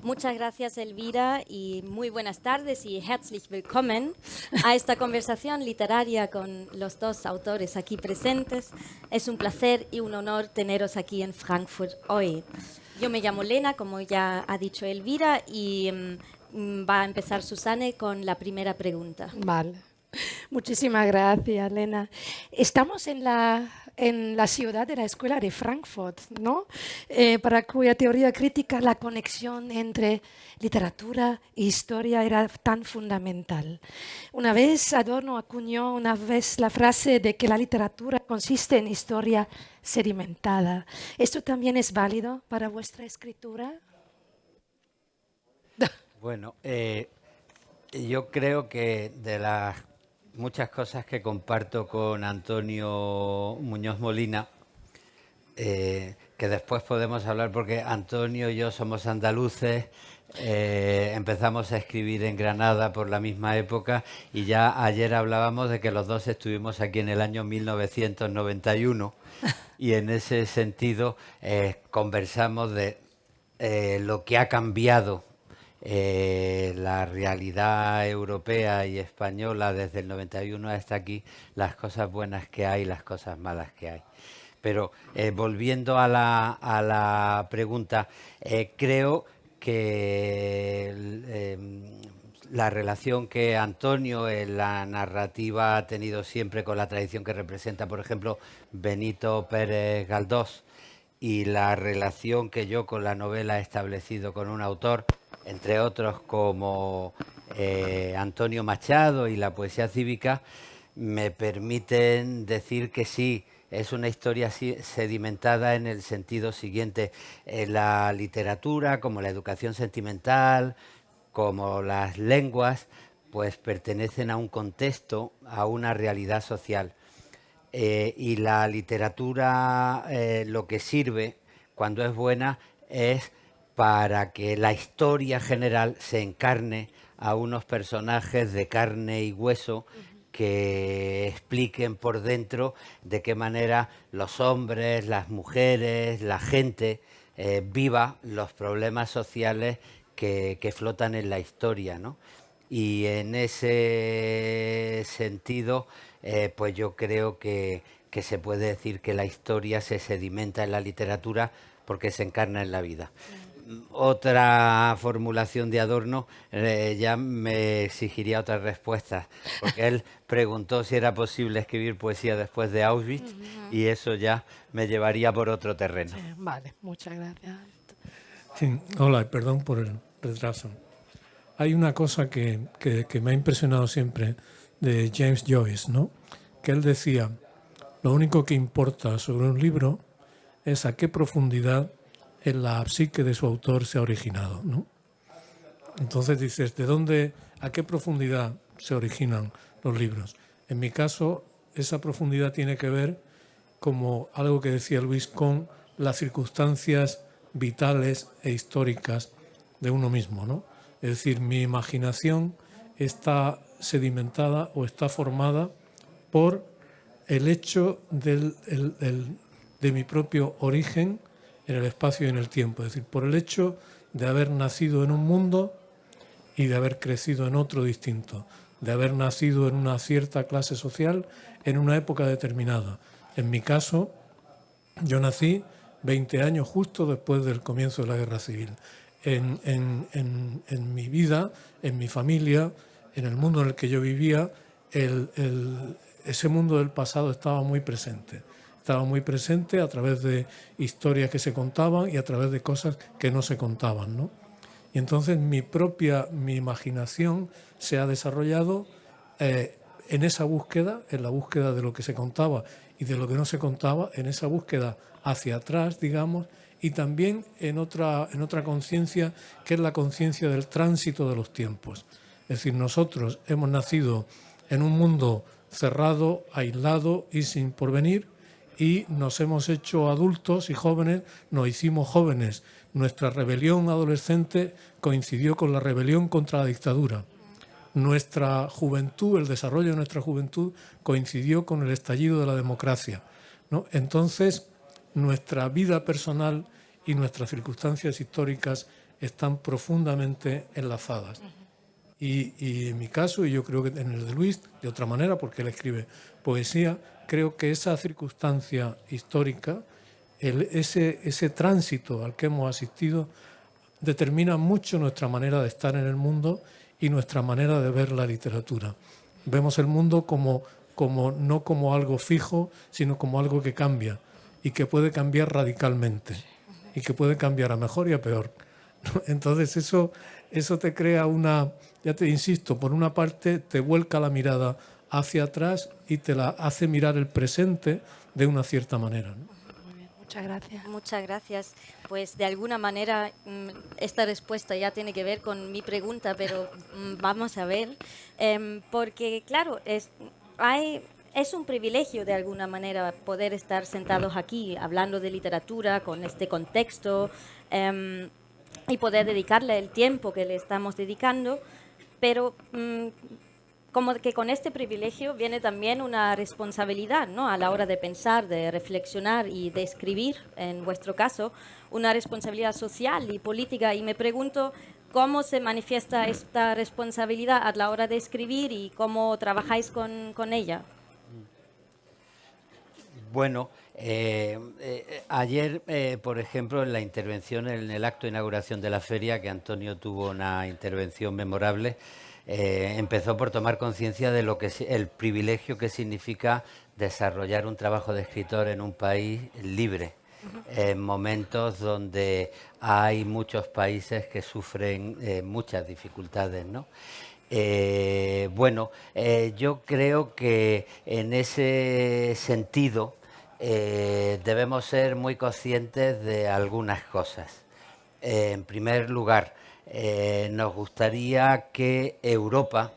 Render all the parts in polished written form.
Muchas gracias, Elvira, y muy buenas tardes y herzlich willkommen a esta conversación literaria con los dos autores aquí presentes. Es un placer y un honor teneros aquí en Frankfurt hoy. Yo me llamo Lena, como ya ha dicho Elvira, y va a empezar Susanne con la primera pregunta. Vale. Muchísimas gracias, Lena. Estamos en la ciudad de la Escuela de Frankfurt, ¿no? Para cuya teoría crítica la conexión entre literatura e historia era tan fundamental. Una vez Adorno acuñó la frase de que la literatura consiste en historia sedimentada. ¿Esto también es válido para vuestra escritura? Bueno, yo creo que de las muchas cosas que comparto con Antonio Muñoz Molina, que después podemos hablar porque Antonio y yo somos andaluces, empezamos a escribir en Granada por la misma época y ya ayer hablábamos de que los dos estuvimos aquí en el año 1991 y en ese sentido conversamos de lo que ha cambiado la realidad europea y española desde el 91 hasta aquí, las cosas buenas que hay, las cosas malas que hay. Pero volviendo a la pregunta, creo que la relación que Antonio en la narrativa ha tenido siempre con la tradición que representa, por ejemplo, Benito Pérez Galdós, y la relación que yo con la novela he establecido con un autor, entre otros como Antonio Machado y la poesía cívica, me permiten decir que sí, es una historia sedimentada en el sentido siguiente. La literatura, como la educación sentimental, como las lenguas, pues pertenecen a un contexto, a una realidad social. Y la literatura lo que sirve, cuando es buena, es para que la historia general se encarne a unos personajes de carne y hueso que expliquen por dentro de qué manera los hombres, las mujeres, la gente viva los problemas sociales que flotan en la historia, ¿no? Y en ese sentido, pues yo creo que se puede decir que la historia se sedimenta en la literatura porque se encarna en la vida. Otra formulación de Adorno ya me exigiría otras respuestas, porque él preguntó si era posible escribir poesía después de Auschwitz y eso ya me llevaría por otro terreno. Sí, vale, muchas gracias. Sí, hola, perdón por el retraso. Hay una cosa que me ha impresionado siempre de James Joyce, ¿no? Que él decía, lo único que importa sobre un libro es a qué profundidad en la psique de su autor se ha originado, ¿no? Entonces dices, ¿de dónde, a qué profundidad se originan los libros? En mi caso, esa profundidad tiene que ver, como algo que decía Luis, con las circunstancias vitales e históricas de uno mismo, ¿no? Es decir, mi imaginación está sedimentada o está formada por el hecho de mi propio origen en el espacio y en el tiempo, es decir, por el hecho de haber nacido en un mundo y de haber crecido en otro distinto, de haber nacido en una cierta clase social en una época determinada. En mi caso, yo nací 20 años justo después del comienzo de la Guerra Civil. En mi vida, en mi familia, en el mundo en el que yo vivía, ese mundo del pasado estaba muy presente. Estaba muy presente a través de historias que se contaban y a través de cosas que no se contaban, ¿no? Y entonces mi imaginación se ha desarrollado en esa búsqueda, en la búsqueda de lo que se contaba y de lo que no se contaba, en esa búsqueda hacia atrás, digamos, y también en otra conciencia que es la conciencia del tránsito de los tiempos. Es decir, nosotros hemos nacido en un mundo cerrado, aislado y sin porvenir, y nos hemos hecho adultos y jóvenes, nos hicimos jóvenes. Nuestra rebelión adolescente coincidió con la rebelión contra la dictadura. Nuestra juventud, el desarrollo de nuestra juventud coincidió con el estallido de la democracia, ¿no? Entonces, nuestra vida personal y nuestras circunstancias históricas están profundamente enlazadas. Y en mi caso, y yo creo que en el de Luis, de otra manera, porque él escribe poesía, creo que esa circunstancia histórica, ese tránsito al que hemos asistido, determina mucho nuestra manera de estar en el mundo y nuestra manera de ver la literatura. Vemos el mundo no como algo fijo, sino como algo que cambia y que puede cambiar radicalmente y que puede cambiar a mejor y a peor. Entonces eso te crea ya te insisto, por una parte te vuelca la mirada hacia atrás y te la hace mirar el presente de una cierta manera, ¿no? Muy bien, muchas gracias. Muchas gracias. Pues de alguna manera esta respuesta ya tiene que ver con mi pregunta, pero vamos a ver, porque claro, es un privilegio de alguna manera poder estar sentados aquí hablando de literatura con este contexto y poder dedicarle el tiempo que le estamos dedicando, pero como que con este privilegio viene también una responsabilidad, ¿no? A la hora de pensar, de reflexionar y de escribir, en vuestro caso, una responsabilidad social y política. Y me pregunto cómo se manifiesta esta responsabilidad a la hora de escribir y cómo trabajáis con ella. Bueno, ayer, por ejemplo, en la intervención, en el acto de inauguración de la feria, que Antonio tuvo una intervención memorable, empezó por tomar conciencia de lo que el privilegio que significa desarrollar un trabajo de escritor en un país libre, en momentos donde hay muchos países que sufren muchas dificultades, ¿no? Yo creo que en ese sentido debemos ser muy conscientes de algunas cosas. En primer lugar, nos gustaría que Europa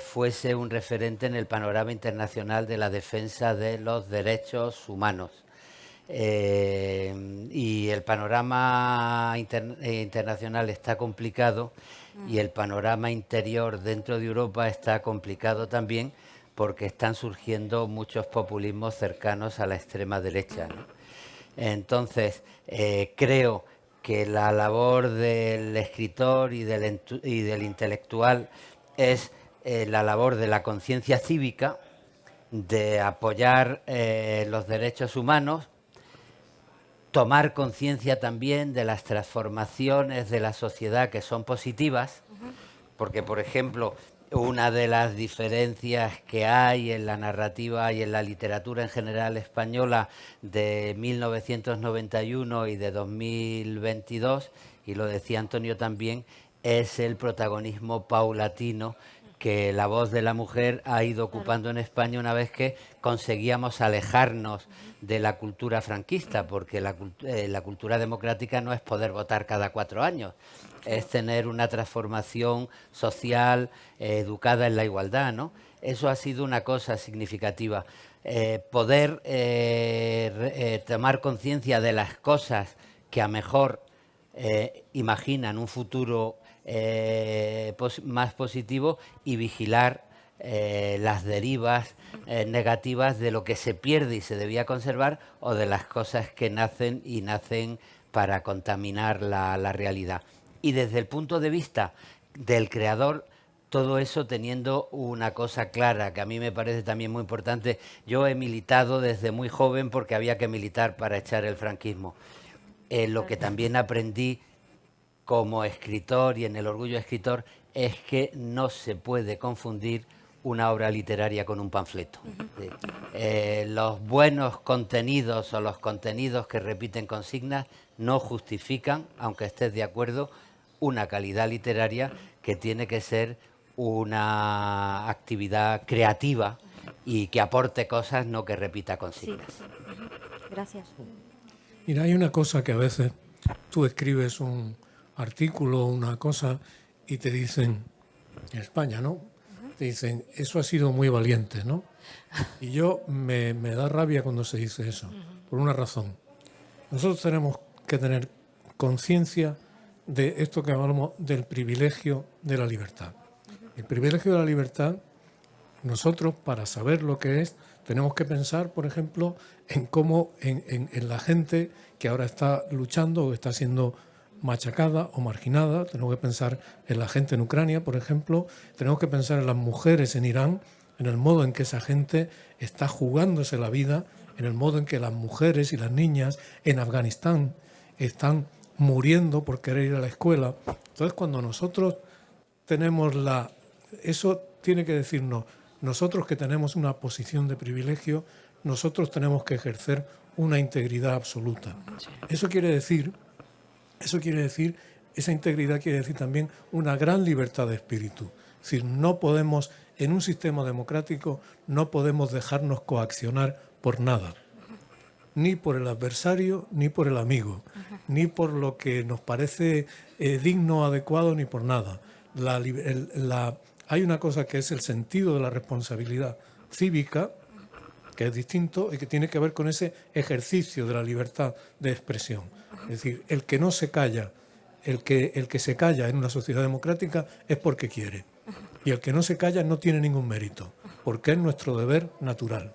fuese un referente en el panorama internacional de la defensa de los derechos humanos. Y el panorama internacional está complicado y el panorama interior dentro de Europa está complicado también porque están surgiendo muchos populismos cercanos a la extrema derecha, ¿no? Entonces, creo que la labor del escritor y del intelectual es la labor de la conciencia cívica, de apoyar los derechos humanos, tomar conciencia también de las transformaciones de la sociedad que son positivas, porque, por ejemplo, una de las diferencias que hay en la narrativa y en la literatura en general española de 1991 y de 2022, y lo decía Antonio también, es el protagonismo paulatino que la voz de la mujer ha ido ocupando en España una vez que conseguíamos alejarnos de la cultura franquista, porque la cultura democrática no es poder votar cada 4 años, es tener una transformación social educada en la igualdad, ¿no? Eso ha sido una cosa significativa. Poder tomar conciencia de las cosas que a mejor imaginan un futuro más positivo y vigilar las derivas negativas de lo que se pierde y se debía conservar o de las cosas que nacen para contaminar la realidad. Y desde el punto de vista del creador, todo eso teniendo una cosa clara, que a mí me parece también muy importante. Yo he militado desde muy joven porque había que militar para echar el franquismo. Lo que también aprendí como escritor y en el orgullo de escritor es que no se puede confundir una obra literaria con un panfleto. Los buenos contenidos o los contenidos que repiten consignas no justifican, aunque estés de acuerdo, una calidad literaria que tiene que ser una actividad creativa y que aporte cosas, no que repita consignas. Sí. Gracias. Mira, hay una cosa que a veces tú escribes un artículo, una cosa, y te dicen, en España, ¿no? Te dicen, eso ha sido muy valiente, ¿no? Y yo me da rabia cuando se dice eso, por una razón. Nosotros tenemos que tener conciencia de esto que hablamos del privilegio de la libertad. El privilegio de la libertad, nosotros, para saber lo que es, tenemos que pensar, por ejemplo, en cómo en la gente que ahora está luchando o está siendo machacada o marginada. Tenemos que pensar en la gente en Ucrania, por ejemplo. Tenemos que pensar en las mujeres en Irán, en el modo en que esa gente está jugándose la vida, en el modo en que las mujeres y las niñas en Afganistán están muriendo por querer ir a la escuela. Entonces, cuando nosotros tenemos eso tiene que decirnos, nosotros que tenemos una posición de privilegio, nosotros tenemos que ejercer una integridad absoluta. Esa integridad quiere decir también una gran libertad de espíritu. Es decir, no podemos, en un sistema democrático, no podemos dejarnos coaccionar por nada. Ni por el adversario, ni por el amigo, ni por lo que nos parece digno o adecuado, ni por nada. Hay una cosa que es el sentido de la responsabilidad cívica, que es distinto y que tiene que ver con ese ejercicio de la libertad de expresión. Es decir, el que no se calla, el que se calla en una sociedad democrática es porque quiere. Y el que no se calla no tiene ningún mérito, porque es nuestro deber natural.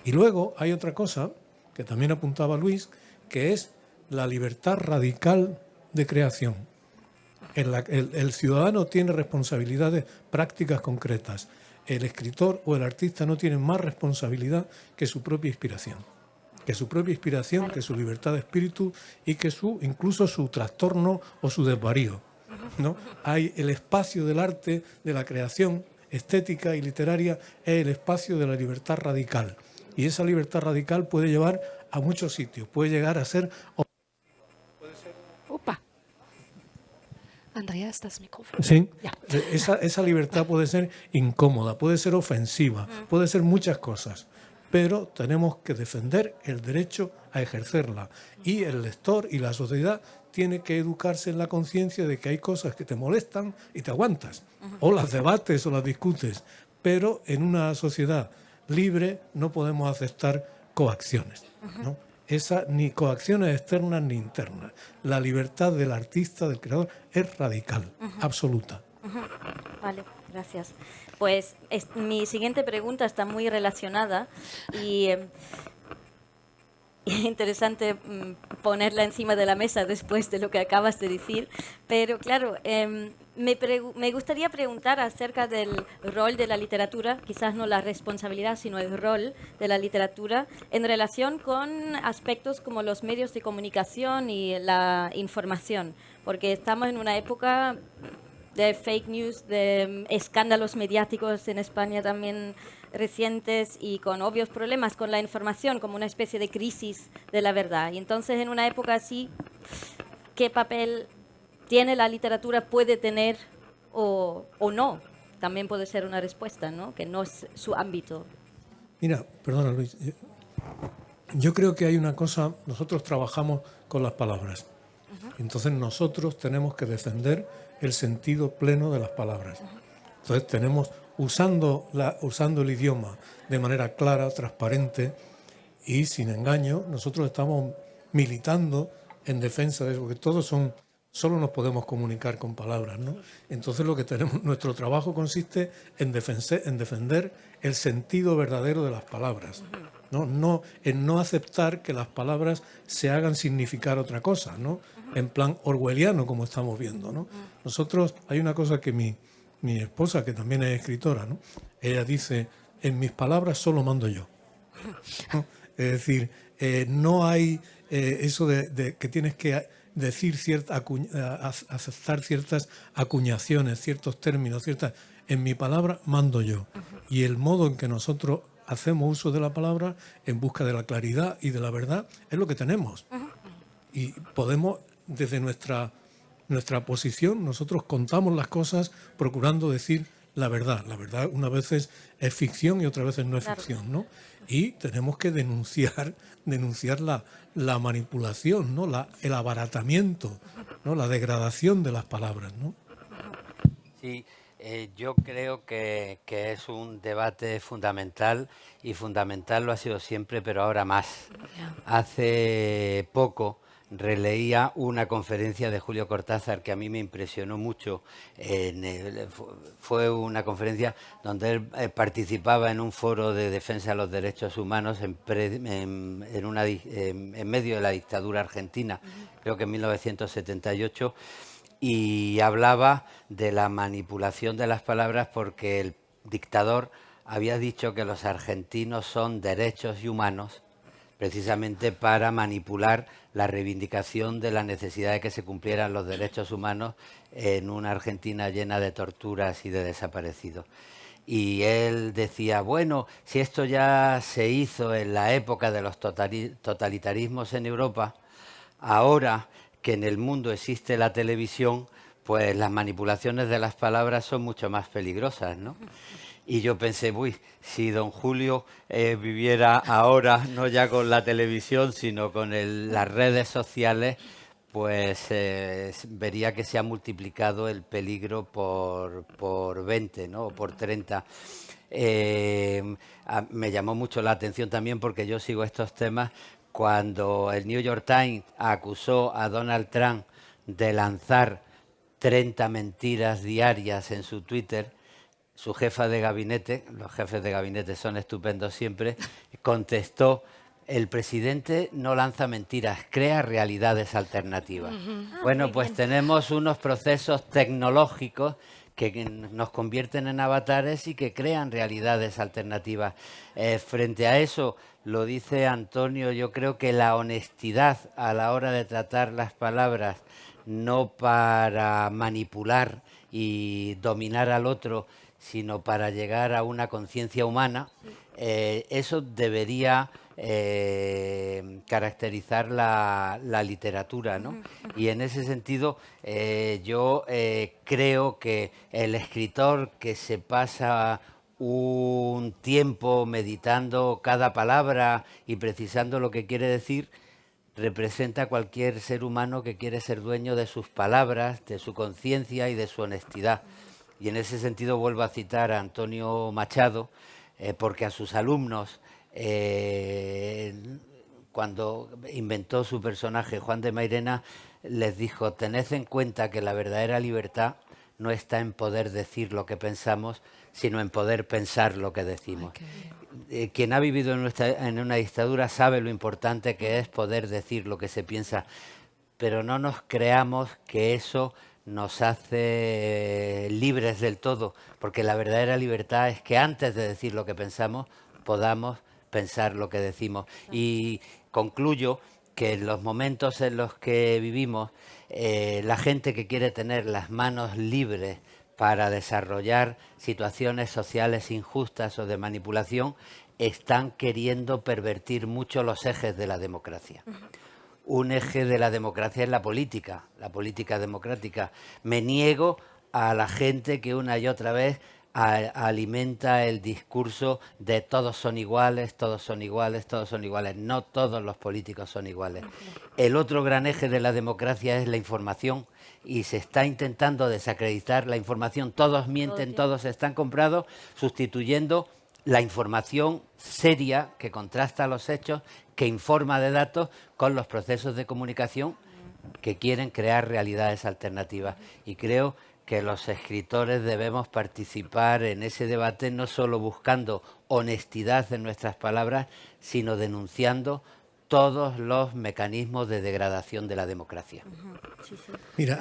Y luego hay otra cosa que también apuntaba Luis, que es la libertad radical de creación. El ciudadano tiene responsabilidades prácticas concretas. El escritor o el artista no tienen más responsabilidad que su propia inspiración. Que su libertad de espíritu y que incluso su trastorno o su desvarío, ¿no? Hay el espacio del arte, de la creación estética y literaria, es el espacio de la libertad radical. Y esa libertad radical puede llevar a muchos sitios, puede llegar a ser... Opa. Andrea, ¿estás micrófono? Sí, Ya. esa libertad puede ser incómoda, puede ser ofensiva, puede ser muchas cosas, pero tenemos que defender el derecho a ejercerla. Y el lector y la sociedad tiene que educarse en la conciencia de que hay cosas que te molestan y te aguantas, o las debates o las discutes, pero en una sociedad libre no podemos aceptar coacciones, ¿no? Ni coacciones externas ni internas. La libertad del artista, del creador, es radical, absoluta. Vale, gracias. Pues mi siguiente pregunta está muy relacionada y interesante ponerla encima de la mesa después de lo que acabas de decir, pero claro, me gustaría preguntar acerca del rol de la literatura, quizás no la responsabilidad, sino el rol de la literatura en relación con aspectos como los medios de comunicación y la información, porque estamos en una época de fake news, de escándalos mediáticos en España también recientes y con obvios problemas con la información, como una especie de crisis de la verdad. Y entonces, en una época así, ¿qué papel tiene la literatura, puede tener o no? También puede ser una respuesta, ¿no? Que no es su ámbito. Mira, perdona Luis, yo creo que hay una cosa, nosotros trabajamos con las palabras, entonces nosotros tenemos que defender el sentido pleno de las palabras. Entonces tenemos, usando el idioma de manera clara, transparente y sin engaño, nosotros estamos militando en defensa de eso, porque solo nos podemos comunicar con palabras, ¿no? Entonces nuestro trabajo consiste en defender el sentido verdadero de las palabras, ¿no? En no aceptar que las palabras se hagan significar otra cosa, ¿no? En plan orwelliano, como estamos viendo, ¿no? Nosotros, hay una cosa que mi esposa, que también es escritora, ¿no? Ella dice, en mis palabras solo mando yo, ¿no? Es decir, no hay eso de que tienes que decir aceptar ciertas acuñaciones, ciertos términos, en mi palabra mando yo. Y el modo en que nosotros hacemos uso de la palabra en busca de la claridad y de la verdad es lo que tenemos. Y podemos, desde nuestra posición, nosotros contamos las cosas procurando decir la verdad. La verdad unas veces es ficción y otras veces no es ficción, ¿no? Y tenemos que denunciar la manipulación, ¿no? El abaratamiento, ¿no? La degradación de las palabras, ¿no? Sí, yo creo que es un debate fundamental, y fundamental lo ha sido siempre, pero ahora más. Hace poco releía una conferencia de Julio Cortázar que a mí me impresionó mucho. Fue una conferencia donde él participaba en un foro de defensa de los derechos humanos en medio de la dictadura argentina, creo que en 1978, y hablaba de la manipulación de las palabras porque el dictador había dicho que los argentinos son derechos y humanos precisamente para manipular la reivindicación de la necesidad de que se cumplieran los derechos humanos en una Argentina llena de torturas y de desaparecidos. Y él decía, bueno, si esto ya se hizo en la época de los totalitarismos en Europa, ahora que en el mundo existe la televisión, pues las manipulaciones de las palabras son mucho más peligrosas, ¿no? Y yo pensé, uy, si don Julio viviera ahora, no ya con la televisión, sino con las redes sociales, pues vería que se ha multiplicado el peligro por 20, ¿no? O por 30. Me llamó mucho la atención también porque yo sigo estos temas. Cuando el New York Times acusó a Donald Trump de lanzar 30 mentiras diarias en su Twitter, su jefa de gabinete, los jefes de gabinete son estupendos siempre, contestó, el presidente no lanza mentiras, crea realidades alternativas. Bueno, pues tenemos unos procesos tecnológicos que nos convierten en avatares y que crean realidades alternativas. Frente a eso, lo dice Antonio, yo creo que la honestidad a la hora de tratar las palabras, no para manipular y dominar al otro, sino para llegar a una conciencia humana, eso debería caracterizar la literatura, ¿no? Y en ese sentido yo creo que el escritor que se pasa un tiempo meditando cada palabra y precisando lo que quiere decir, representa a cualquier ser humano que quiere ser dueño de sus palabras, de su conciencia y de su honestidad. Y en ese sentido vuelvo a citar a Antonio Machado, porque a sus alumnos, cuando inventó su personaje Juan de Mairena, les dijo, tened en cuenta que la verdadera libertad no está en poder decir lo que pensamos, sino en poder pensar lo que decimos. Quien ha vivido en una dictadura sabe lo importante que es poder decir lo que se piensa, pero no nos creamos que eso nos hace libres del todo, porque la verdadera libertad es que antes de decir lo que pensamos, podamos pensar lo que decimos. Y concluyo que en los momentos en los que vivimos, la gente que quiere tener las manos libres para desarrollar situaciones sociales injustas o de manipulación, están queriendo pervertir mucho los ejes de la democracia. Un eje de la democracia es la política democrática. Me niego a la gente que una y otra vez alimenta el discurso de todos son iguales, todos son iguales, todos son iguales. No todos los políticos son iguales. El otro gran eje de la democracia es la información y se está intentando desacreditar la información. Todos mienten, todos están comprados, sustituyendo la información seria que contrasta los hechos, que informa de datos con los procesos de comunicación que quieren crear realidades alternativas. Y creo que los escritores debemos participar en ese debate no solo buscando honestidad en nuestras palabras, sino denunciando todos los mecanismos de degradación de la democracia. Mira,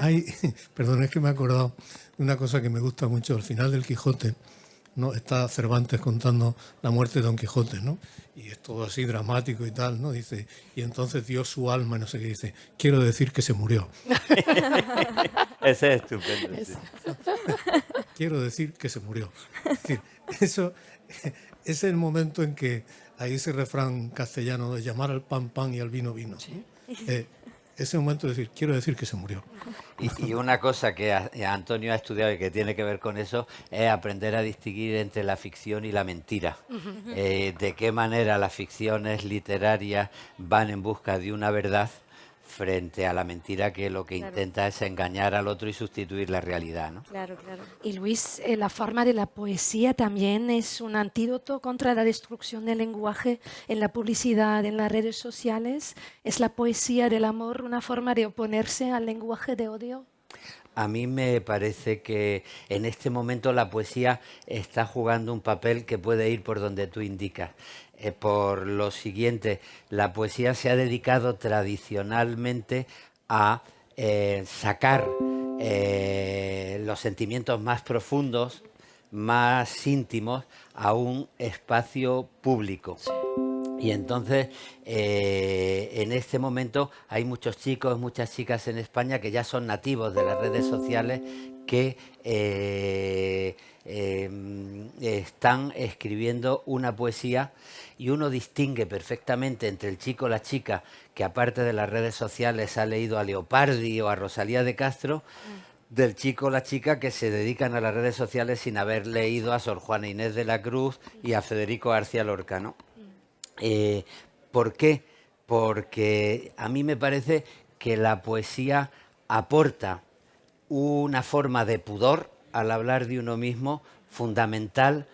perdón, es que me he acordado de una cosa que me gusta mucho, al final del Quijote, ¿no? Está Cervantes contando la muerte de Don Quijote, ¿no? Y es todo así dramático y tal, ¿no? Dice, y entonces dio su alma, no sé qué, dice, quiero decir que se murió. Ese es estupendo. Sí. Quiero decir que se murió. Es decir, eso es el momento en que hay ese refrán castellano de llamar al pan pan y al vino vino. ¿Sí? Ese momento de decir, quiero decir que se murió. Y una cosa que Antonio ha estudiado y que tiene que ver con eso es aprender a distinguir entre la ficción y la mentira. De qué manera las ficciones literarias van en busca de una verdad frente a la mentira que lo que intenta es engañar al otro y sustituir la realidad, ¿no? Claro, claro. Y Luis, la forma de la poesía también es un antídoto contra la destrucción del lenguaje en la publicidad, en las redes sociales. ¿Es la poesía del amor una forma de oponerse al lenguaje de odio? A mí me parece que en este momento la poesía está jugando un papel que puede ir por donde tú indicas. Por lo siguiente, la poesía se ha dedicado tradicionalmente a sacar los sentimientos más profundos, más íntimos, a un espacio público. Y entonces, en este momento hay muchos chicos, muchas chicas en España que ya son nativos de las redes sociales que están escribiendo una poesía y uno distingue perfectamente entre el chico o la chica que aparte de las redes sociales ha leído a Leopardi o a Rosalía de Castro, del chico o la chica que se dedican a las redes sociales sin haber leído a Sor Juana Inés de la Cruz y a Federico García Lorca, ¿no? ¿Por qué? Porque a mí me parece que la poesía aporta una forma de pudor al hablar de uno mismo fundamental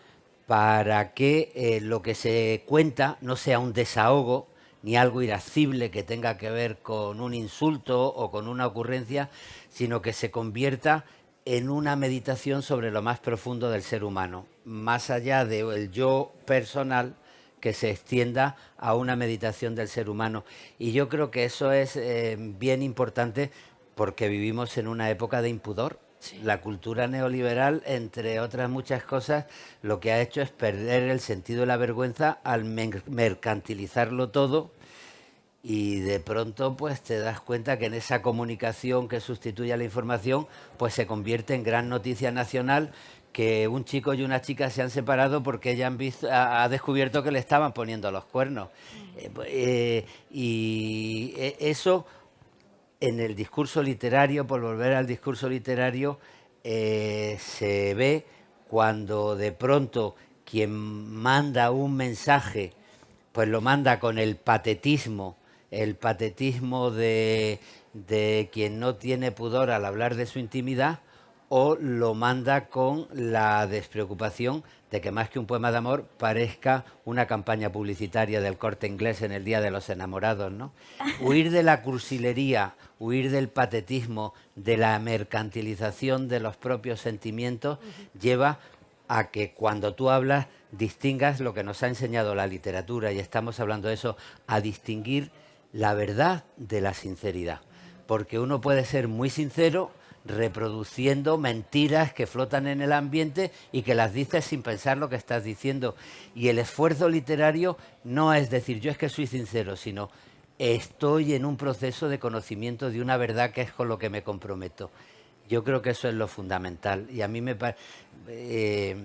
para que lo que se cuenta no sea un desahogo ni algo irascible que tenga que ver con un insulto o con una ocurrencia, sino que se convierta en una meditación sobre lo más profundo del ser humano, más allá del yo personal, que se extienda a una meditación del ser humano. Y yo creo que eso es bien importante porque vivimos en una época de impudor. Sí. La cultura neoliberal, entre otras muchas cosas, lo que ha hecho es perder el sentido de la vergüenza al mercantilizarlo todo y de pronto pues te das cuenta que en esa comunicación que sustituye a la información pues se convierte en gran noticia nacional que un chico y una chica se han separado porque ella ha descubierto que le estaban poniendo los cuernos. Y eso en el discurso literario, por volver al discurso literario, se ve cuando de pronto quien manda un mensaje, pues lo manda con el patetismo de quien no tiene pudor al hablar de su intimidad, o lo manda con la despreocupación de que más que un poema de amor parezca una campaña publicitaria del Corte Inglés en el Día de los Enamorados, ¿no? Huir de la cursilería, huir del patetismo, de la mercantilización de los propios sentimientos, lleva a que cuando tú hablas distingas lo que nos ha enseñado la literatura, y estamos hablando de eso, a distinguir la verdad de la sinceridad. Porque uno puede ser muy sincero reproduciendo mentiras que flotan en el ambiente y que las dices sin pensar lo que estás diciendo. Y el esfuerzo literario no es decir yo es que soy sincero, sino estoy en un proceso de conocimiento de una verdad que es con lo que me comprometo. Yo creo que eso es lo fundamental. Y a mí me parece...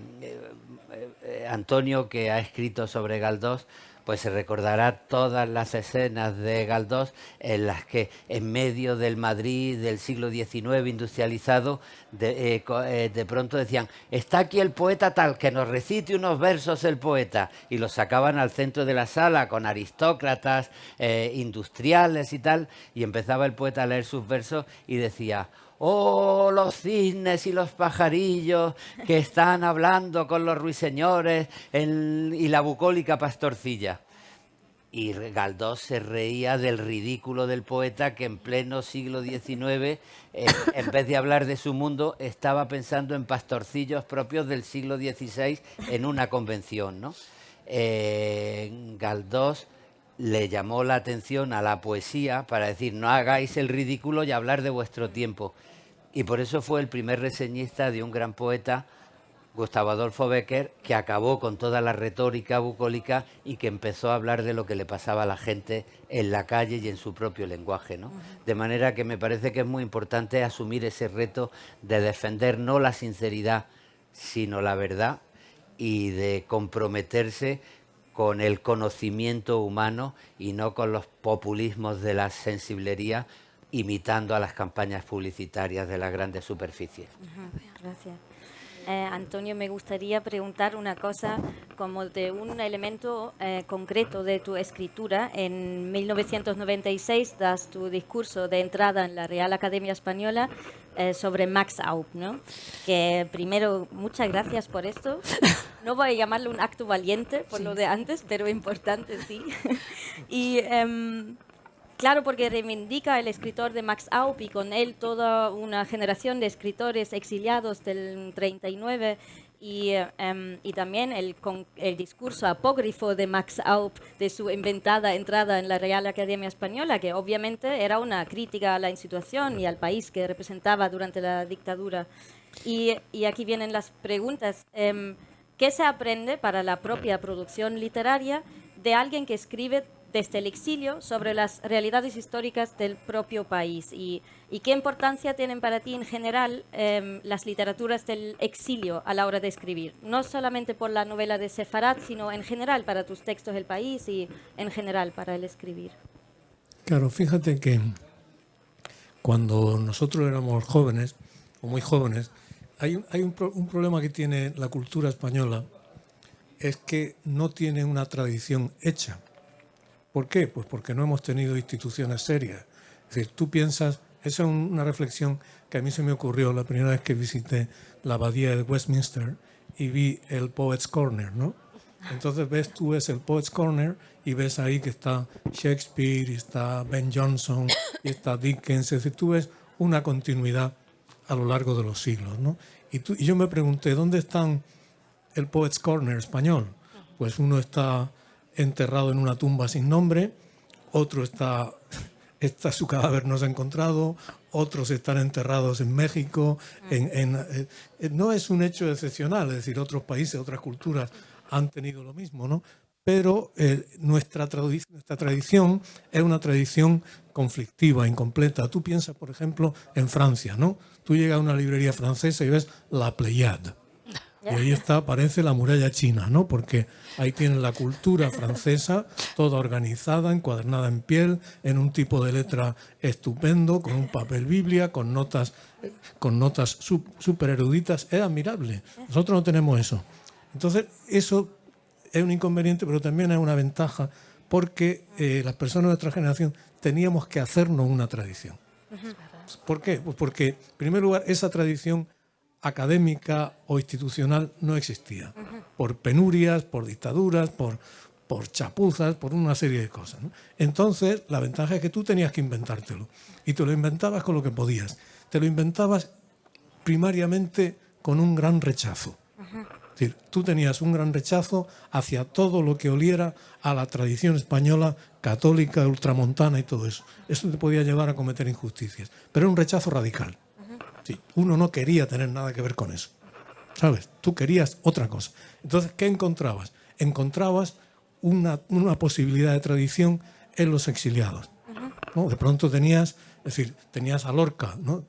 Antonio, que ha escrito sobre Galdós, pues se recordará todas las escenas de Galdós en las que en medio del Madrid del siglo XIX industrializado de pronto decían está aquí el poeta tal, que nos recite unos versos el poeta, y los sacaban al centro de la sala con aristócratas industriales y tal, y empezaba el poeta a leer sus versos y decía oh, los cisnes y los pajarillos que están hablando con los ruiseñores y la bucólica pastorcilla. Y Galdós se reía del ridículo del poeta que en pleno siglo XIX, en vez de hablar de su mundo, estaba pensando en pastorcillos propios del siglo XVI en una convención, ¿no? Galdós le llamó la atención a la poesía para decir no hagáis el ridículo y hablar de vuestro tiempo. Y por eso fue el primer reseñista de un gran poeta, Gustavo Adolfo Bécquer, que acabó con toda la retórica bucólica y que empezó a hablar de lo que le pasaba a la gente en la calle y en su propio lenguaje, ¿no? De manera que me parece que es muy importante asumir ese reto de defender no la sinceridad, sino la verdad, y de comprometerse con el conocimiento humano y no con los populismos de la sensiblería, imitando a las campañas publicitarias de las grandes superficies. Gracias. Antonio, me gustaría preguntar una cosa como de un elemento concreto de tu escritura. En 1996 das tu discurso de entrada en la Real Academia Española sobre Max Aup, ¿no? Que primero, muchas gracias por esto. No voy a llamarlo un acto valiente por lo de antes, pero importante, sí. Y claro, porque reivindica el escritor de Max Aup y con él toda una generación de escritores exiliados del 39 y también el discurso apócrifo de Max Aup de su inventada entrada en la Real Academia Española, que obviamente era una crítica a la institución y al país que representaba durante la dictadura. Y aquí vienen las preguntas. ¿Qué se aprende para la propia producción literaria de alguien que escribe desde el exilio sobre las realidades históricas del propio país? ¿Y qué importancia tienen para ti en general las literaturas del exilio a la hora de escribir? No solamente por la novela de Sefarat, sino en general para tus textos del país y en general para el escribir. Claro, fíjate que cuando nosotros éramos jóvenes, o muy jóvenes, hay un problema que tiene la cultura española, es que no tiene una tradición hecha. ¿Por qué? Pues porque no hemos tenido instituciones serias. Es decir, tú piensas, esa es una reflexión que a mí se me ocurrió la primera vez que visité la abadía de Westminster y vi el Poets' Corner, ¿no? Entonces ves el Poets' Corner y ves ahí que está Shakespeare, y está Ben Jonson, y está Dickens. Es decir, tú ves una continuidad a lo largo de los siglos, ¿no? Y yo me pregunté, ¿dónde están el Poets' Corner español? Pues uno está enterrado en una tumba sin nombre, otro su cadáver no se ha encontrado, otros están enterrados en México. No es un hecho excepcional, es decir, otros países, otras culturas han tenido lo mismo, ¿no? Pero nuestra tradición es una tradición conflictiva, incompleta. Tú piensas, por ejemplo, en Francia, ¿no? Tú llegas a una librería francesa y ves La Pléiade. Y ahí aparece la muralla china, ¿no? Porque ahí tienen la cultura francesa toda organizada, encuadernada en piel, en un tipo de letra estupendo, con un papel biblia, con notas súper eruditas. Es admirable. Nosotros no tenemos eso. Entonces, eso es un inconveniente, pero también es una ventaja, porque las personas de nuestra generación teníamos que hacernos una tradición. ¿Por qué? Pues porque, en primer lugar, esa tradición académica o institucional no existía, por penurias, por dictaduras, por chapuzas, por una serie de cosas, ¿no? Entonces, la ventaja es que tú tenías que inventártelo, y te lo inventabas con lo que podías. Te lo inventabas primariamente con un gran rechazo. Es decir, tú tenías un gran rechazo hacia todo lo que oliera a la tradición española, católica, ultramontana y todo eso. Eso te podía llevar a cometer injusticias, pero era un rechazo radical. Sí, uno no quería tener nada que ver con eso, ¿sabes? Tú querías otra cosa. Entonces, ¿qué encontrabas? Encontrabas una posibilidad de tradición en los exiliados, ¿no? De pronto tenías a Lorca, ¿no?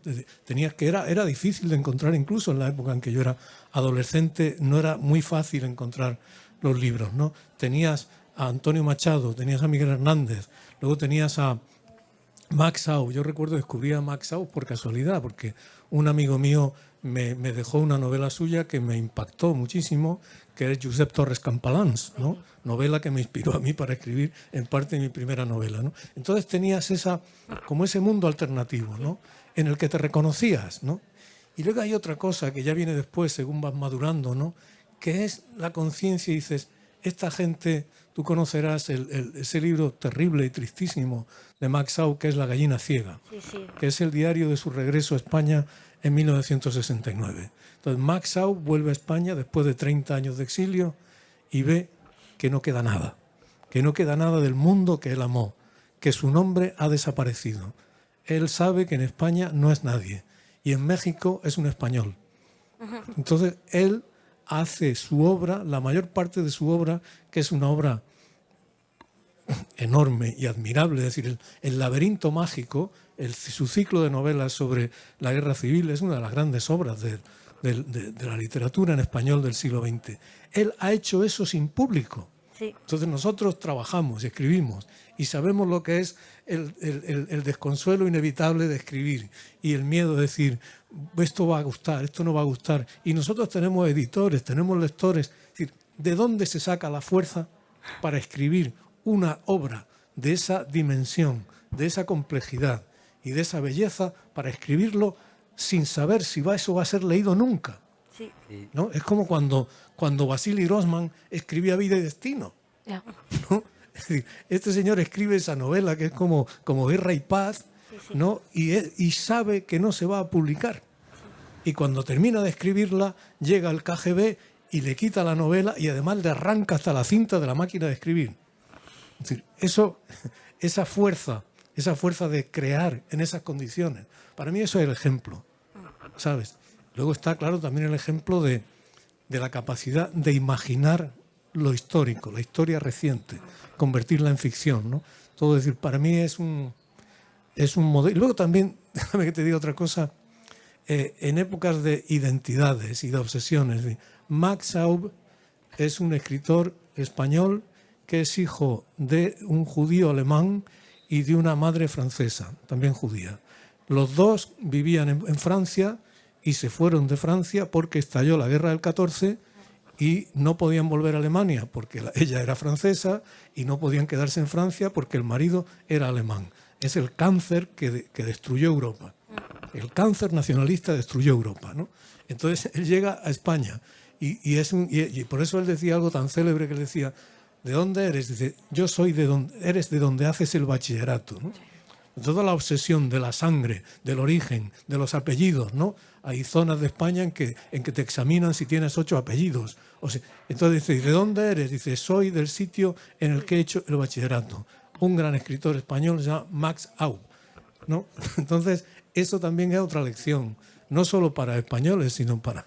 Era difícil de encontrar, incluso en la época en que yo era adolescente, no era muy fácil encontrar los libros, ¿no? Tenías a Antonio Machado, tenías a Miguel Hernández, luego tenías a Max Aup. Yo recuerdo descubrí a Max Aup por casualidad, porque un amigo mío me dejó una novela suya que me impactó muchísimo, que es Josep Torres Campalans, ¿no? Novela que me inspiró a mí para escribir en parte de mi primera novela, ¿no? Entonces tenías como ese mundo alternativo, ¿no? En el que te reconocías, ¿no? Y luego hay otra cosa que ya viene después, según vas madurando, ¿no? Que es la conciencia, y dices, esta gente, tú conocerás ese libro terrible y tristísimo de Max Aup, que es La gallina ciega, que es el diario de su regreso a España en 1969. Entonces Max Aup vuelve a España después de 30 años de exilio y ve que no queda nada del mundo que él amó, que su nombre ha desaparecido. Él sabe que en España no es nadie y en México es un español. Entonces él hace su obra, la mayor parte de su obra, que es una obra enorme y admirable, es decir, el laberinto mágico, su ciclo de novelas sobre la guerra civil es una de las grandes obras de la literatura en español del siglo XX. Él ha hecho eso sin público. Sí. Entonces nosotros trabajamos y escribimos y sabemos lo que es el desconsuelo inevitable de escribir y el miedo de decir, esto va a gustar, esto no va a gustar. Y nosotros tenemos editores, tenemos lectores. Es decir, ¿de dónde se saca la fuerza para escribir una obra de esa dimensión, de esa complejidad y de esa belleza, para escribirlo sin saber si eso va a ser leído nunca? Sí. ¿No? Es como cuando Vasily Grossman escribía Vida y Destino, Ya. ¿no? Es decir, este señor escribe esa novela que es como Guerra y Paz, ¿no? Y sabe que no se va a publicar. Y cuando termina de escribirla, llega el KGB y le quita la novela y además le arranca hasta la cinta de la máquina de escribir. Es decir, esa fuerza de crear en esas condiciones, para mí eso es el ejemplo, ¿sabes? Luego está, claro, también el ejemplo de la capacidad de imaginar lo histórico, la historia reciente, convertirla en ficción, ¿no? Todo, es decir, para mí es un modelo. Y luego también, déjame que te diga otra cosa, en épocas de identidades y de obsesiones, Max Aub es un escritor español que es hijo de un judío alemán y de una madre francesa, también judía. Los dos vivían en Francia y se fueron de Francia porque estalló la guerra del 14 y no podían volver a Alemania porque ella era francesa y no podían quedarse en Francia porque el marido era alemán. Es el cáncer que destruyó Europa. El cáncer nacionalista destruyó Europa, ¿no? Entonces él llega a España y por eso él decía algo tan célebre que él decía: ¿de dónde eres? Dice, yo soy eres de donde haces el bachillerato, ¿no? Toda la obsesión de la sangre, del origen, de los apellidos, ¿no? Hay zonas de España en que te examinan si tienes 8 apellidos. Entonces dice, ¿de dónde eres? Dice, soy del sitio en el que he hecho el bachillerato. Un gran escritor español se llama Max Aub, ¿no? Entonces, eso también es otra lección, no solo para españoles, sino para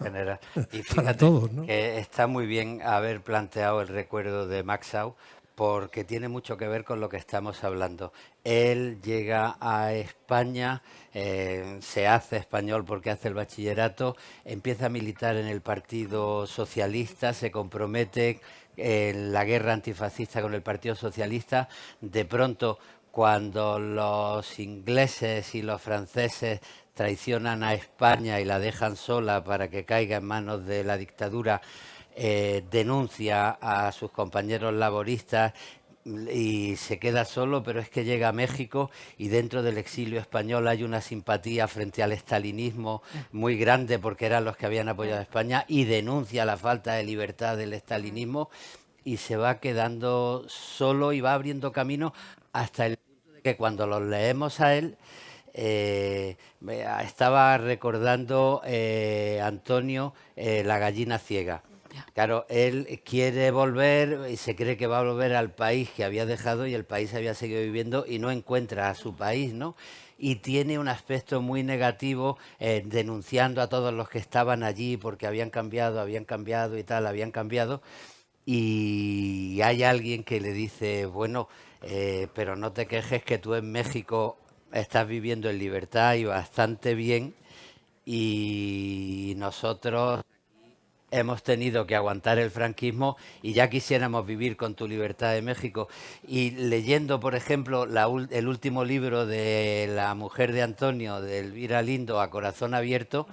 todos, ¿no? Que está muy bien haber planteado el recuerdo de Max Aub, porque tiene mucho que ver con lo que estamos hablando. Él llega a España, se hace español porque hace el bachillerato, empieza a militar en el Partido Socialista, se compromete en la guerra antifascista con el Partido Socialista. De pronto, cuando los ingleses y los franceses traicionan a España y la dejan sola para que caiga en manos de la dictadura, denuncia a sus compañeros laboristas y se queda solo, pero es que llega a México y dentro del exilio español hay una simpatía frente al estalinismo muy grande porque eran los que habían apoyado a España, y denuncia la falta de libertad del estalinismo y se va quedando solo y va abriendo camino hasta el punto de que cuando los leemos a él, estaba recordando Antonio La gallina ciega. Claro, él quiere volver y se cree que va a volver al país que había dejado y el país había seguido viviendo y no encuentra a su país, ¿no? Y tiene un aspecto muy negativo, denunciando a todos los que estaban allí porque habían cambiado y tal, habían cambiado. Y hay alguien que le dice, bueno, pero no te quejes que tú en México estás viviendo en libertad y bastante bien, y nosotros hemos tenido que aguantar el franquismo y ya quisiéramos vivir con tu libertad de México. Y leyendo, por ejemplo, el último libro de La mujer de Antonio, de Elvira Lindo, A corazón abierto,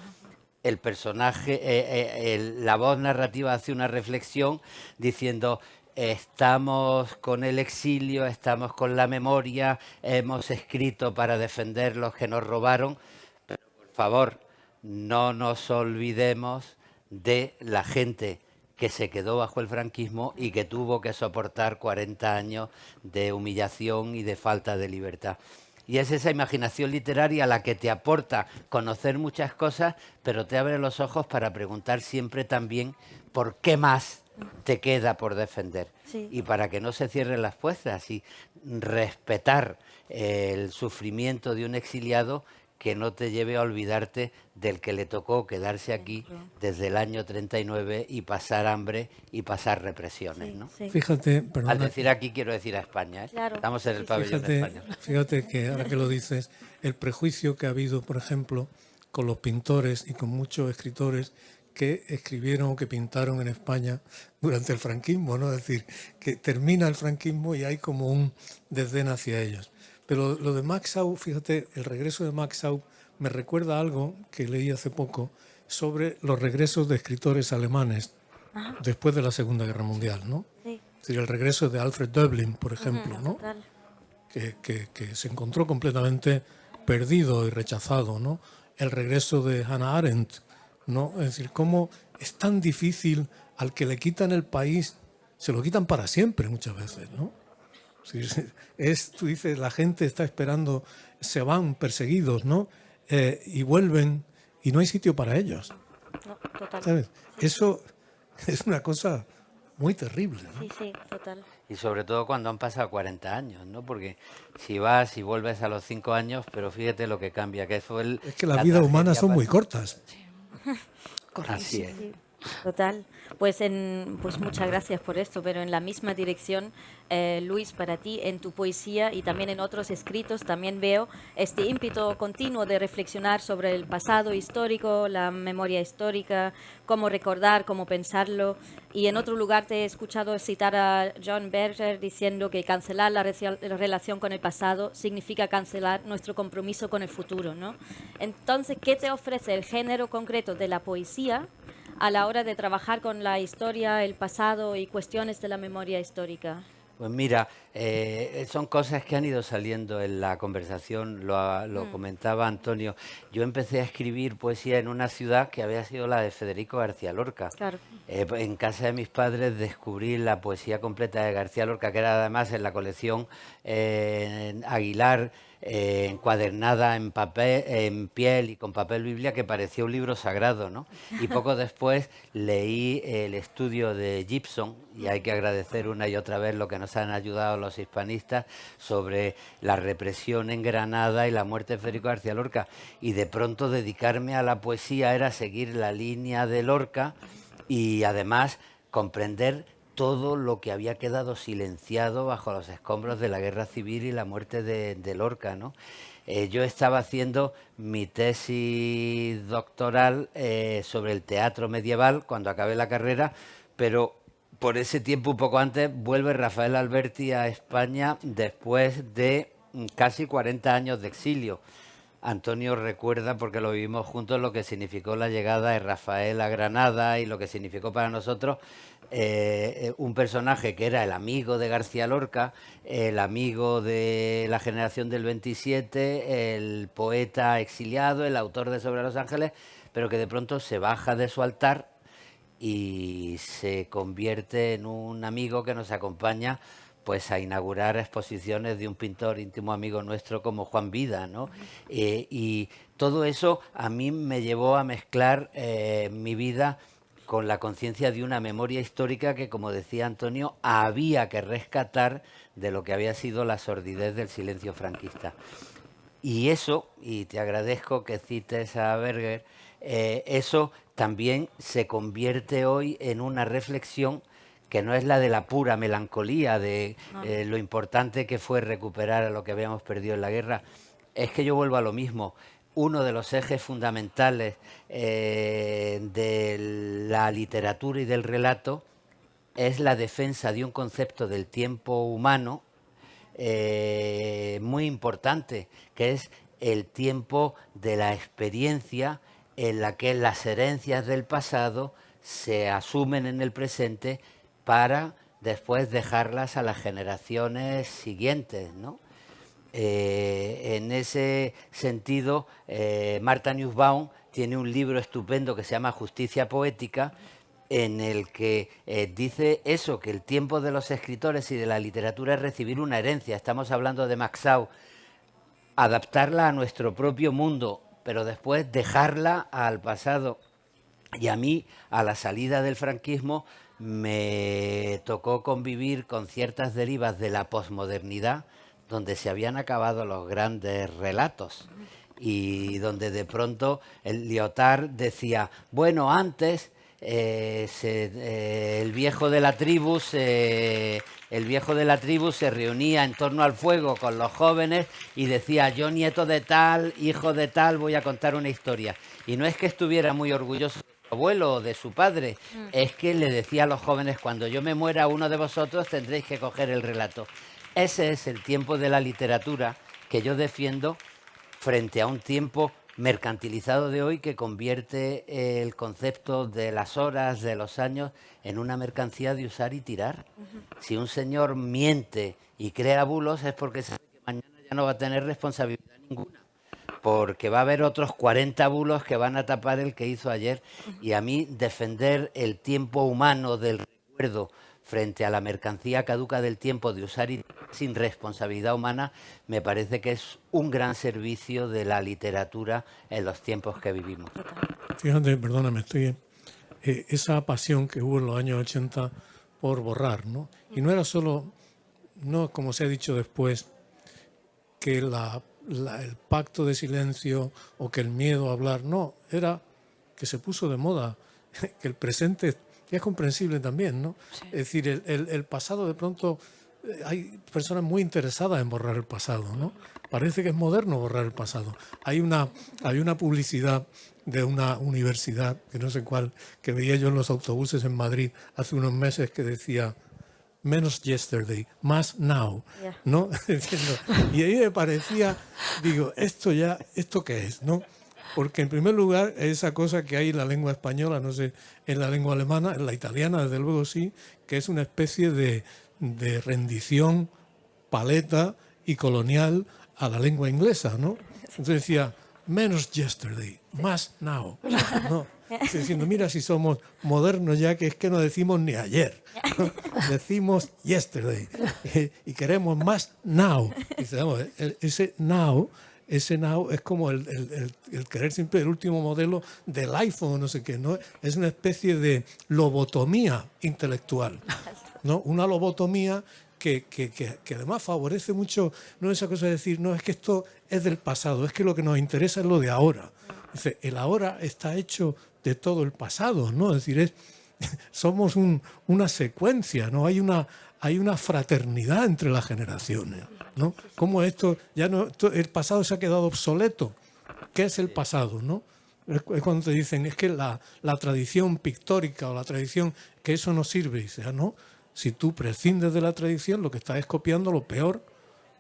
el personaje, la voz narrativa hace una reflexión diciendo: estamos con el exilio, estamos con la memoria, hemos escrito para defender los que nos robaron, pero por favor, no nos olvidemos de la gente que se quedó bajo el franquismo y que tuvo que soportar 40 años de humillación y de falta de libertad. Y es esa imaginación literaria la que te aporta conocer muchas cosas, pero te abre los ojos para preguntar siempre también por qué más te queda por defender. Sí. Y para que no se cierren las puertas y respetar el sufrimiento de un exiliado, que no te lleve a olvidarte del que le tocó quedarse aquí desde el año 39 y pasar hambre y pasar represiones, ¿no? Sí. Fíjate, perdona, Al decir aquí quiero decir a España, ¿eh? Claro. Estamos en el pabellón español. fíjate que ahora que lo dices, el prejuicio que ha habido, por ejemplo, con los pintores y con muchos escritores que escribieron o que pintaron en España durante el franquismo, ¿no? Es decir, que termina el franquismo y hay como un desdén hacia ellos. Pero lo de Max Aub, fíjate, el regreso de Max Aub me recuerda algo que leí hace poco sobre los regresos de escritores alemanes después de la Segunda Guerra Mundial, ¿no? Sí. Es decir, el regreso de Alfred Döblin, por ejemplo, ¿no? Total. Que se encontró completamente perdido y rechazado, ¿no? El regreso de Hannah Arendt, ¿no? Es decir, cómo es tan difícil al que le quitan el país, se lo quitan para siempre muchas veces, ¿no? Tú dices, la gente está esperando, se van perseguidos, ¿no? Y vuelven y no hay sitio para ellos. No, total. ¿Sabes? Eso es una cosa muy terrible, ¿no? Sí, sí, total. Y sobre todo cuando han pasado 40 años, ¿no? Porque si vas y vuelves a los 5 años, pero fíjate lo que cambia, que fue Es que las vidas humanas son muy cortas. Así es. Sí, total. Pues muchas gracias por esto, pero en la misma dirección, Luis, para ti, en tu poesía y también en otros escritos, también veo este ímpetu continuo de reflexionar sobre el pasado histórico, la memoria histórica, cómo recordar, cómo pensarlo. Y en otro lugar te he escuchado citar a John Berger diciendo que cancelar la relación con el pasado significa cancelar nuestro compromiso con el futuro, ¿no? Entonces, ¿qué te ofrece el género concreto de la poesía a la hora de trabajar con la historia, el pasado y cuestiones de la memoria histórica? Pues mira, son cosas que han ido saliendo en la conversación, lo comentaba Antonio. Yo empecé a escribir poesía en una ciudad que había sido la de Federico García Lorca. Claro. En casa de mis padres descubrí la poesía completa de García Lorca, que era además en la colección Aguilar, encuadernada en papel, en piel y con papel biblia, que parecía un libro sagrado, ¿no? Y poco después leí el estudio de Gibson, y hay que agradecer una y otra vez lo que nos han ayudado los hispanistas sobre la represión en Granada y la muerte de Federico García Lorca. Y de pronto dedicarme a la poesía era seguir la línea de Lorca y además comprender todo lo que había quedado silenciado bajo los escombros de la guerra civil y la muerte de Lorca, ¿no? Yo estaba haciendo mi tesis doctoral sobre el teatro medieval cuando acabé la carrera, pero por ese tiempo, un poco antes, vuelve Rafael Alberti a España después de casi 40 años de exilio. Antonio recuerda, porque lo vivimos juntos, lo que significó la llegada de Rafael a Granada y lo que significó para nosotros un personaje que era el amigo de García Lorca, el amigo de la generación del 27, el poeta exiliado, el autor de Sobre los Ángeles, pero que de pronto se baja de su altar y se convierte en un amigo que nos acompaña pues a inaugurar exposiciones de un pintor íntimo amigo nuestro como Juan Vida, ¿no? Y todo eso a mí me llevó a mezclar mi vida con la conciencia de una memoria histórica que, como decía Antonio, había que rescatar de lo que había sido la sordidez del silencio franquista. Y eso, y te agradezco que cites a Berger, eso también se convierte hoy en una reflexión que no es la de la pura melancolía, de lo importante que fue recuperar a lo que habíamos perdido en la guerra. Es que yo vuelvo a lo mismo. Uno de los ejes fundamentales de la literatura y del relato es la defensa de un concepto del tiempo humano muy importante, que es el tiempo de la experiencia en la que las herencias del pasado se asumen en el presente para después dejarlas a las generaciones siguientes, ¿no? En ese sentido, Martha Nussbaum tiene un libro estupendo que se llama Justicia Poética, en el que dice eso, que el tiempo de los escritores y de la literatura es recibir una herencia. Estamos hablando de Maxau, adaptarla a nuestro propio mundo, pero después dejarla al pasado. Y a mí, a la salida del franquismo, me tocó convivir con ciertas derivas de la posmodernidad, donde se habían acabado los grandes relatos y donde de pronto el Lyotard decía, bueno, antes el viejo de la tribu se reunía en torno al fuego con los jóvenes y decía, yo nieto de tal, hijo de tal, voy a contar una historia. Y no es que estuviera muy orgulloso de su abuelo o de su padre, es que le decía a los jóvenes, cuando yo me muera, uno de vosotros tendréis que coger el relato. Ese es el tiempo de la literatura que yo defiendo frente a un tiempo mercantilizado de hoy que convierte el concepto de las horas, de los años, en una mercancía de usar y tirar. Si un señor miente y crea bulos es porque sabe que mañana ya no va a tener responsabilidad ninguna, porque va a haber otros 40 bulos que van a tapar el que hizo ayer. Y a mí defender el tiempo humano del recuerdo frente a la mercancía caduca del tiempo de usar y sin responsabilidad humana, me parece que es un gran servicio de la literatura en los tiempos que vivimos. Fíjate, perdóname, esa pasión que hubo en los años 80 por borrar, ¿no? Y no era solo, no como se ha dicho después, que el pacto de silencio o que el miedo a hablar, no, era que se puso de moda, que el presente, y es comprensible también, ¿no? Sí. Es decir, el pasado de pronto, hay personas muy interesadas en borrar el pasado, ¿no? Parece que es moderno borrar el pasado. Hay una publicidad de una universidad, que no sé cuál, que veía yo en los autobuses en Madrid hace unos meses, que decía menos yesterday, más now, ¿no? Y ahí me parecía, digo, ¿esto qué es, no? Porque en primer lugar, esa cosa que hay en la lengua española, no sé, en la lengua alemana, en la italiana desde luego sí, que es una especie de rendición paleta y colonial a la lengua inglesa, ¿no? Entonces decía, menos yesterday, más now, ¿no? Diciendo, mira si somos modernos ya, que es que no decimos ni ayer, ¿no? Decimos yesterday y queremos más now. Y dice, vamos, ese now es como el querer siempre el último modelo del iPhone, no sé qué, ¿no? Es una especie de lobotomía intelectual, ¿no? Una lobotomía que además favorece mucho, no esa cosa de decir, no, es que esto es del pasado, es que lo que nos interesa es lo de ahora. Dice, el ahora está hecho de todo el pasado, ¿no? Es decir, somos una secuencia, ¿no? Hay una fraternidad entre las generaciones, ¿no? Como esto ya no, el pasado se ha quedado obsoleto. ¿Qué es el pasado, no? Es cuando te dicen, es que la tradición pictórica o la tradición, que eso no sirve. Dice, no, si tú prescindes de la tradición, lo que estás es copiando lo peor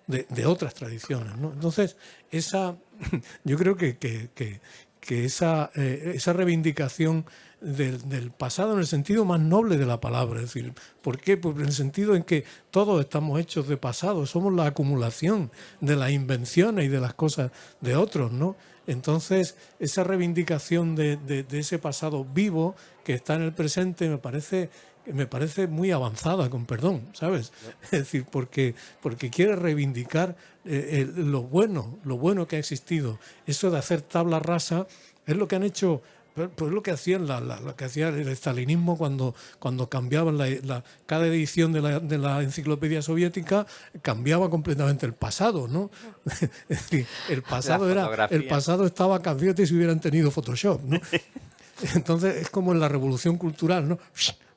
de otras tradiciones, ¿no? Entonces, yo creo que esa reivindicación del pasado en el sentido más noble de la palabra, es decir, ¿por qué? Pues en el sentido en que todos estamos hechos de pasado, somos la acumulación de las invenciones y de las cosas de otros, ¿no? Entonces, esa reivindicación de ese pasado vivo que está en el presente me parece muy avanzada, con perdón, ¿sabes? Es decir, porque quiere reivindicar lo bueno que ha existido. Eso de hacer tabla rasa es lo que han hecho, pues lo que hacían lo que hacía el estalinismo cuando cambiaban cada edición de la enciclopedia soviética, cambiaba completamente el pasado, ¿no? Es decir, el pasado estaba cambiado si hubieran tenido Photoshop, ¿no? Entonces es como en la revolución cultural, ¿no?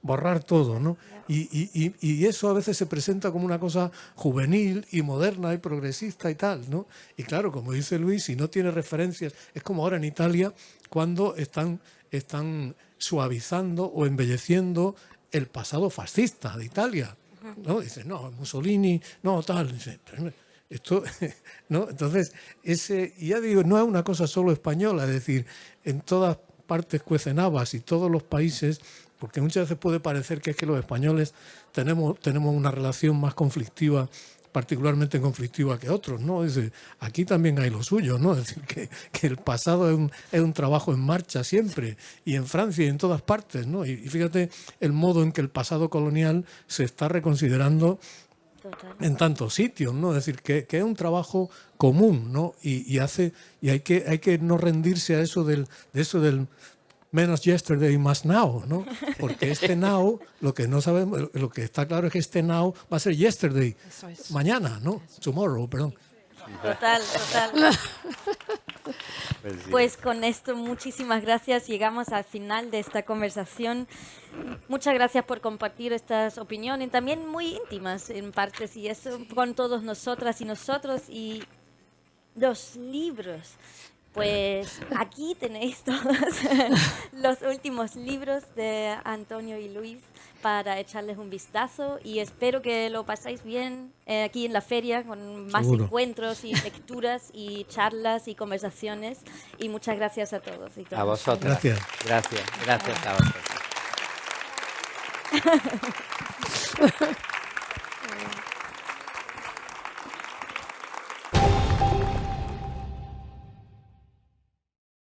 Borrar todo, ¿no? Y eso a veces se presenta como una cosa juvenil y moderna y progresista y tal, ¿no? Y claro, como dice Luis, si no tiene referencias, es como ahora en Italia cuando están suavizando o embelleciendo el pasado fascista de Italia, ¿no? Dicen, no, Mussolini, no, tal, dice, esto, ¿no? Entonces, ya digo, no es una cosa solo española, es decir, en todas partes cuecen habas y todos los países, porque muchas veces puede parecer que es que los españoles tenemos una relación más conflictiva, particularmente conflictiva que otros, ¿no? Es decir, aquí también hay lo suyo, ¿no? Es decir, que el pasado es un trabajo en marcha siempre, y en Francia y en todas partes, ¿no? Y fíjate el modo en que el pasado colonial se está reconsiderando en tantos sitios, ¿no? Es decir, que es un trabajo común, ¿no? Y hay que no rendirse a eso del menos yesterday, más now, ¿no? Porque este now, lo que no sabemos, lo que está claro es que este now va a ser yesterday, mañana, ¿no? Tomorrow, perdón. Total. Pues con esto, muchísimas gracias. Llegamos al final de esta conversación. Muchas gracias por compartir estas opiniones, también muy íntimas en partes, y eso con todos nosotras y nosotros. Y los libros Pues aquí tenéis todos los últimos libros de Antonio y Luis para echarles un vistazo y espero que lo pasáis bien aquí en la feria con más Seguro. encuentros y lecturas y charlas y conversaciones y muchas gracias a todos y todas. A vosotros. Gracias. Gracias a vosotros.